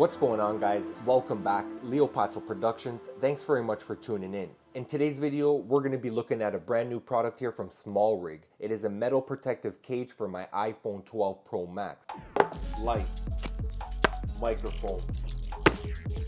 What's going on, guys? Welcome back, Leopazzo Productions. Thanks very much for tuning in. In today's video, we're going to be looking at a brand new product here from Smallrig. It is a metal protective cage for my iPhone 12 Pro Max. Light, microphone,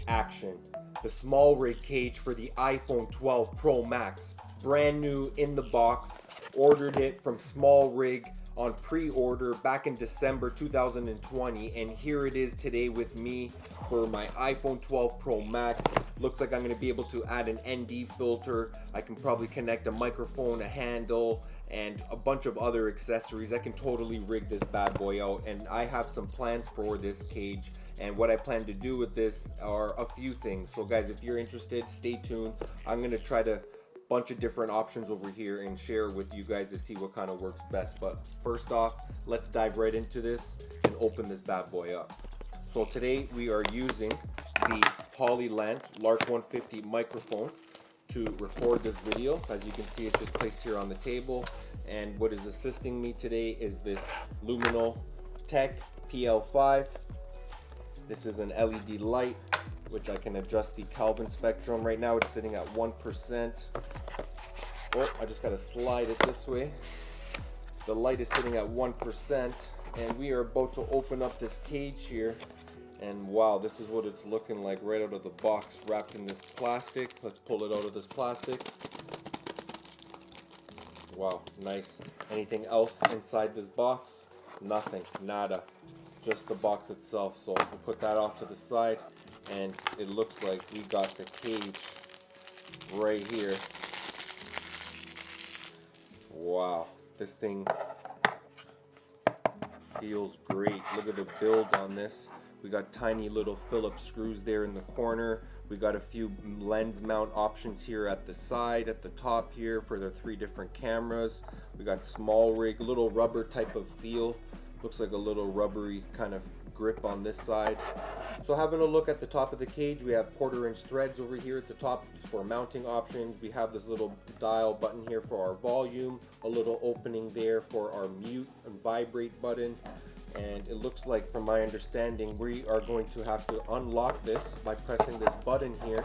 action. The Smallrig cage for the iPhone 12 Pro Max. Brand new in the box. Ordered it from Smallrig on pre-order back in December 2020, and here it is today with me for my iPhone 12 Pro Max. Looks like I'm going to be able to add an ND filter. I can probably connect a microphone, a handle, and a bunch of other accessories. I can totally rig this bad boy out, and I have some plans for this cage. And what I plan to do with this are a few things. So guys, if you're interested, stay tuned. I'm going to try to bunch of different options over here and share with you guys to see what kind of works best. But first off, let's dive right into this and open this bad boy up. So today we are using the Polyland Lark 150 microphone to record this video. As you can see, it's just placed here on the table, and what is assisting me today is this Luminol Tech PL5. This is an LED light, which I can adjust the Kelvin spectrum. Right now it's sitting at 1%. Oh, I just gotta slide it this way. The light is sitting at 1%, and we are about to open up this cage here. And wow, this is what it's looking like right out of the box, wrapped in this plastic. Let's pull it out of this plastic. Wow, nice. Anything else inside this box? Nothing, nada. Just the box itself. So we'll put that off to the side, and it looks like we got the cage right here. Wow, this thing feels great. Look at the build on this. We got tiny little Phillips screws there in the corner. We got a few lens mount options here at the side, at the top here for the 3 different cameras. We got Smallrig, little rubber type of feel. Looks like a little rubbery kind of grip on this side. So having a look at the top of the cage, we have 1/4-inch threads over here at the top for mounting options. We have this little dial button here for our volume, a little opening there for our mute and vibrate button. And it looks like, from my understanding, we are going to have to unlock this by pressing this button here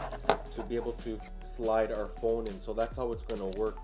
to be able to slide our phone in. So that's how it's going to work,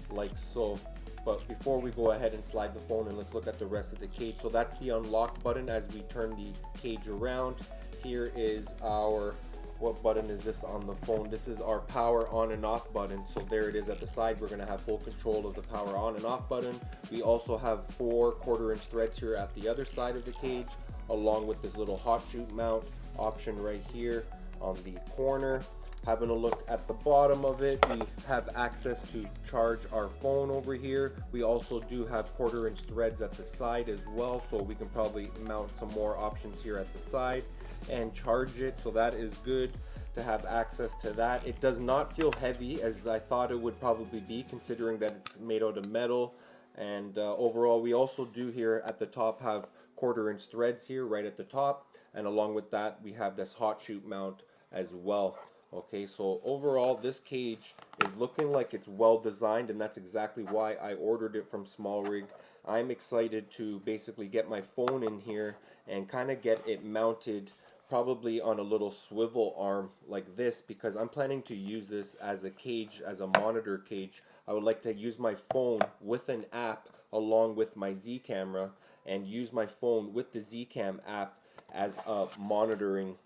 like so. But before we go ahead and slide the phone in, let's look at the rest of the cage. So that's the unlock button as we turn the cage around. Here is our, what button is this on the phone? This is our power on and off button. So there it is at the side. We're going to have full control of the power on and off button. We also have 4 1/4-inch threads here at the other side of the cage, along with this little hot shoot mount option right here on the corner. Having a look at the bottom of it, we have access to charge our phone over here. We also do have 1/4-inch threads at the side as well, so we can probably mount some more options here at the side and charge it. So that is good to have access to that. It does not feel heavy as I thought it would probably be, considering that it's made out of metal. And overall, we also do here at the top have 1/4-inch threads here right at the top, and along with that we have this hot shoot mount as well. Okay, so overall this cage is looking like it's well designed, and that's exactly why I ordered it from Smallrig. I'm excited to basically get my phone in here and kind of get it mounted probably on a little swivel arm like this, because I'm planning to use this as a cage, as a monitor cage. I would like to use my phone with an app along with my Z camera, and use my phone with the Z Cam app as a monitoring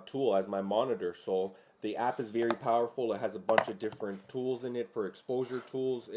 tool, as my monitor. So the app is very powerful. It has a bunch of different tools in it for exposure tools.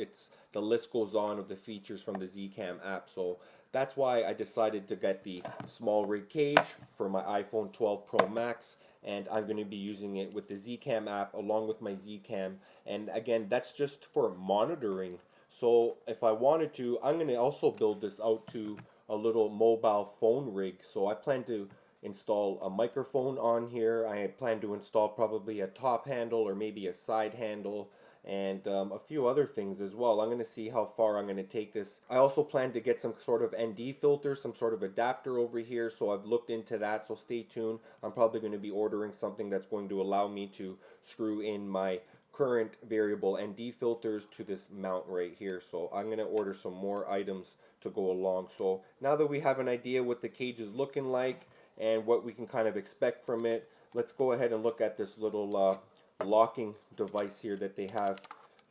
The list goes on of the features from the Zcam app. So that's why I decided to get the Smallrig cage for my iPhone 12 Pro Max, and I'm going to be using it with the Zcam app along with my Zcam. And again, that's just for monitoring. So if I wanted to, I'm going to also build this out to a little mobile phone rig. So I plan to install a microphone on here. I plan to install probably a top handle or maybe a side handle, and a few other things as well. I'm going to see how far I'm going to take this. I also plan to get some sort of ND filter, some sort of adapter over here, so I've looked into that, so stay tuned. I'm probably going to be ordering something that's going to allow me to screw in my current variable ND filters to this mount right here. So I'm going to order some more items to go along. So now that we have an idea what the cage is looking like, and what we can kind of expect from it. Let's go ahead and look at this little locking device here that they have.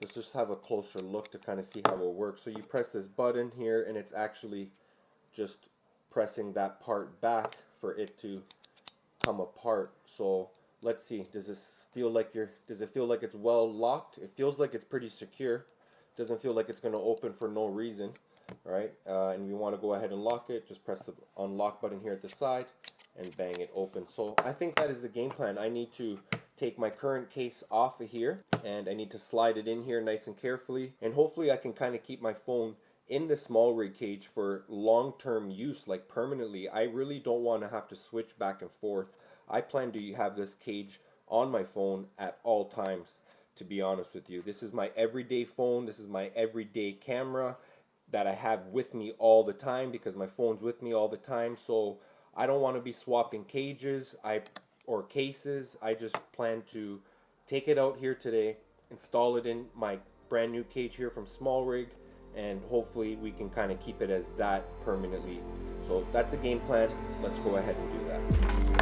Let's just have a closer look to kind of see how it works. So you press this button here, and it's actually just pressing that part back for it to come apart. So let's see, does it feel like it's well locked? It feels like it's pretty secure. Doesn't feel like it's going to open for no reason. All right, and we want to go ahead and lock it. Just press the unlock button here at the side and bang it open. So I think that is the game plan. I need to take my current case off of here, and I need to slide it in here nice and carefully, and hopefully I can kind of keep my phone in the Smallrig cage for long-term use, like permanently. I really don't want to have to switch back and forth. I plan to have this cage on my phone at all times, to be honest with you. This is my everyday phone. This is my everyday camera that I have with me all the time, because my phone's with me all the time. So I don't want to be swapping cages or cases. I just plan to take it out here today, install it in my brand new cage here from Smallrig, and hopefully we can kind of keep it as that permanently. So that's a game plan. Let's go ahead and do that.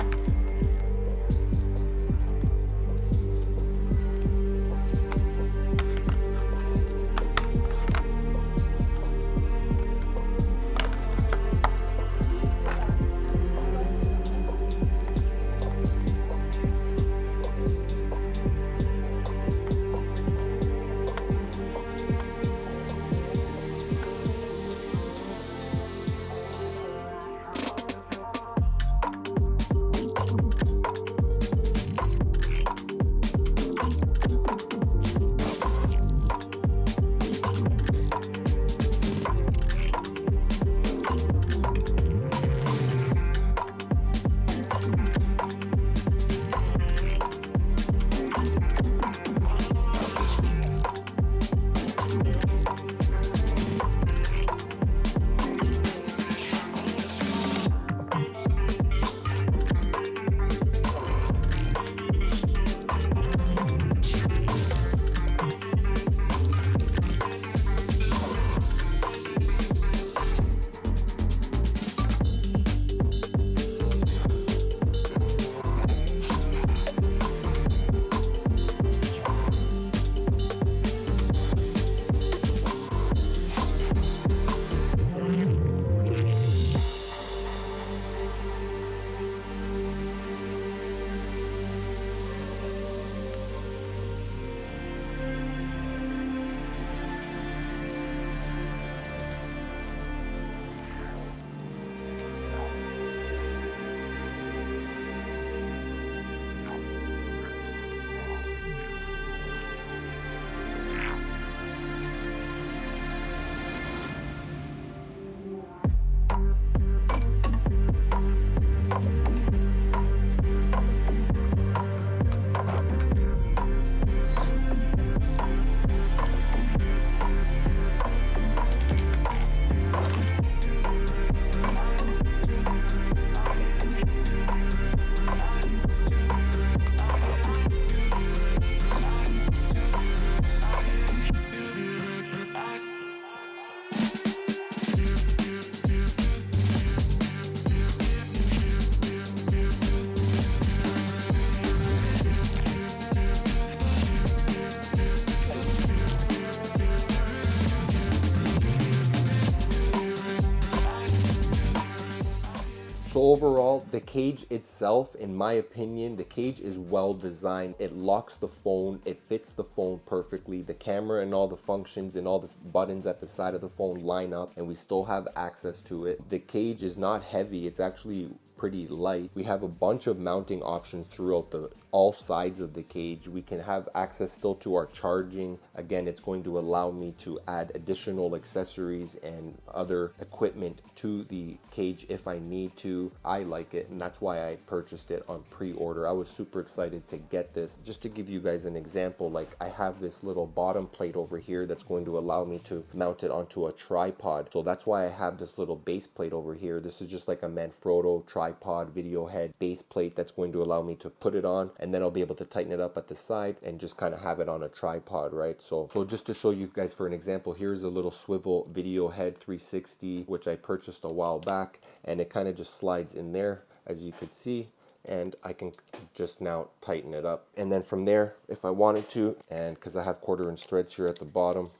So overall, the cage itself, in my opinion, the cage is well designed. It locks the phone, it fits the phone perfectly. The camera and all the functions and all the buttons at the side of the phone line up, and we still have access to it. The cage is not heavy, it's actually pretty light. We have a bunch of mounting options throughout all sides of the cage. We can have access still to our charging. Again, it's going to allow me to add additional accessories and other equipment to the cage if I need to. I like it, and that's why I purchased it on pre-order. I was super excited to get this. Just to give you guys an example, like I have this little bottom plate over here that's going to allow me to mount it onto a tripod. So that's why I have this little base plate over here. This is just like a Manfrotto tripod video head base plate that's going to allow me to put it on, and then I'll be able to tighten it up at the side and just kind of have it on a tripod, right? So just to show you guys for an example, here's a little swivel video head 360 which I purchased a while back, and it kind of just slides in there. as you could see, and I can just now tighten it up. And then from there, if I wanted to, and because I have 1/4 inch threads here at the bottom,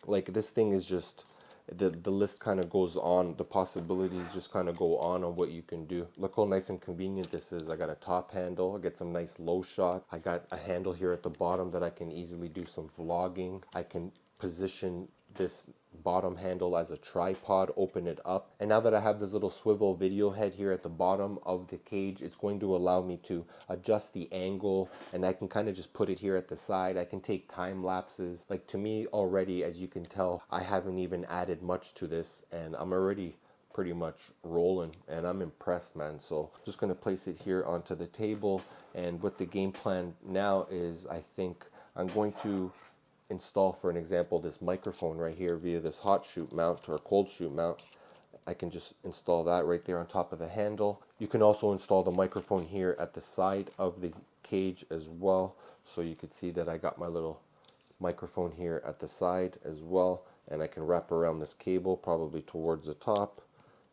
like this thing is just, the list kind of goes on, the possibilities just kind of go on what you can do. Look how nice and convenient this is. I got a top handle, I get some nice low shot. I got a handle here at the bottom that I can easily do some vlogging. I can position this bottom handle as a tripod, open it up, and now that I have this little swivel video head here at the bottom of the cage, it's going to allow me to adjust the angle, and I can kind of just put it here at the side. I can take time lapses. Like, to me already, as you can tell, I haven't even added much to this, and I'm already pretty much rolling, and I'm impressed, man. So just going to place it here onto the table, and what the game plan now is, I think I'm going to install, for an example, this microphone right here via this hot shoot mount or cold shoot mount. I can just install that right there on top of the handle. You can also install the microphone here at the side of the cage as well. So you could see that I got my little microphone here at the side as well, and I can wrap around this cable probably towards the top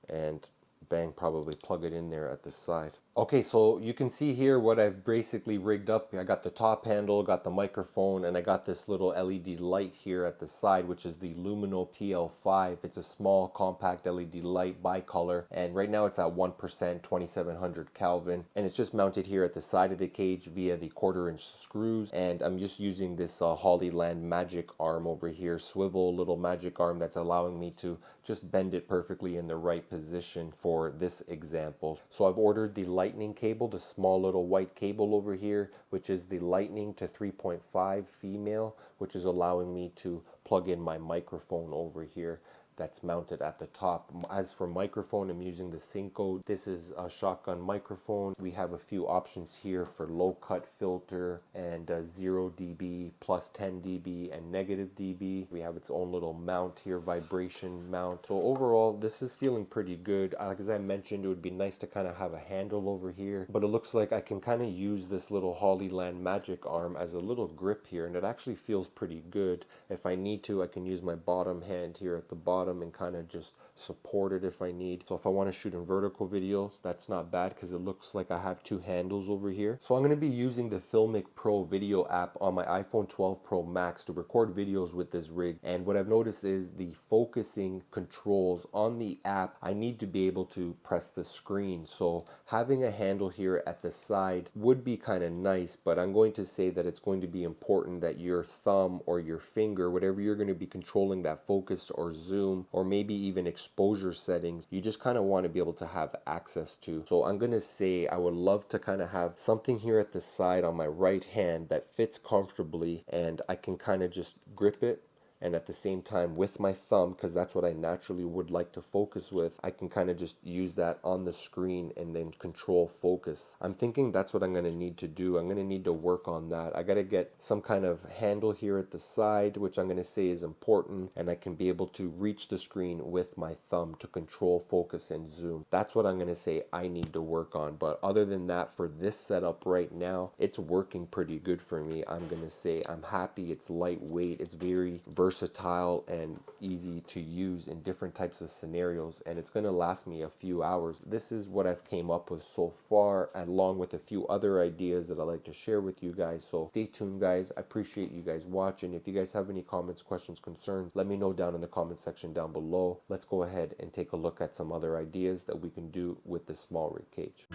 and bang, probably plug it in there at the side. Okay, so you can see here what I've basically rigged up. I got the top handle, got the microphone, and I got this little LED light here at the side, which is the Lumino PL5. It's a small compact LED light bicolor, and right now it's at 1%, 2700 Kelvin, and it's just mounted here at the side of the cage via the 1/4 inch screws. And I'm just using this Hollyland magic arm over here, swivel little magic arm that's allowing me to just bend it perfectly in the right position for this example. So I've ordered the lightning cable, the small little white cable over here, which is the lightning to 3.5 female, which is allowing me to plug in my microphone over here that's mounted at the top. As for microphone, I'm using the Cinco. This is a shotgun microphone. We have a few options here for low cut filter and 0 dB, plus 10 dB, and negative dB. We have its own little mount here, vibration mount. So overall, this is feeling pretty good. As I mentioned, it would be nice to kind of have a handle over here, but it looks like I can kind of use this little Hollyland magic arm as a little grip here, and it actually feels pretty good. If I need to, I can use my bottom hand here at the bottom and kind of just support it if I need. So if I want to shoot in vertical video, that's not bad because it looks like I have two handles over here. So I'm going to be using the Filmic Pro video app on my iPhone 12 Pro Max to record videos with this rig. And what I've noticed is the focusing controls on the app, I need to be able to press the screen. So having a handle here at the side would be kind of nice, but I'm going to say that it's going to be important that your thumb or your finger, whatever you're going to be controlling that focus or zoom, or maybe even exposure settings, you just kind of want to be able to have access to. So I'm going to say I would love to kind of have something here at the side on my right hand that fits comfortably, and I can kind of just grip it, and at the same time with my thumb, because that's what I naturally would like to focus with, I can kind of just use that on the screen and then control focus. I'm thinking that's what I'm going to need to do. I'm going to need to work on that. I got to get some kind of handle here at the side, which I'm going to say is important, and I can be able to reach the screen with my thumb to control focus and zoom. That's what I'm going to say I need to work on. But other than that, for this setup right now, it's working pretty good for me. I'm going to say I'm happy. It's lightweight. It's very versatile and easy to use in different types of scenarios, and it's going to last me a few hours. This is what I've came up with so far, along with a few other ideas that I'd like to share with you guys. So stay tuned, guys. I appreciate you guys watching. If you guys have any comments, questions, concerns, let me know down in the comment section down below. Let's go ahead and take a look at some other ideas that we can do with the Smallrig cage.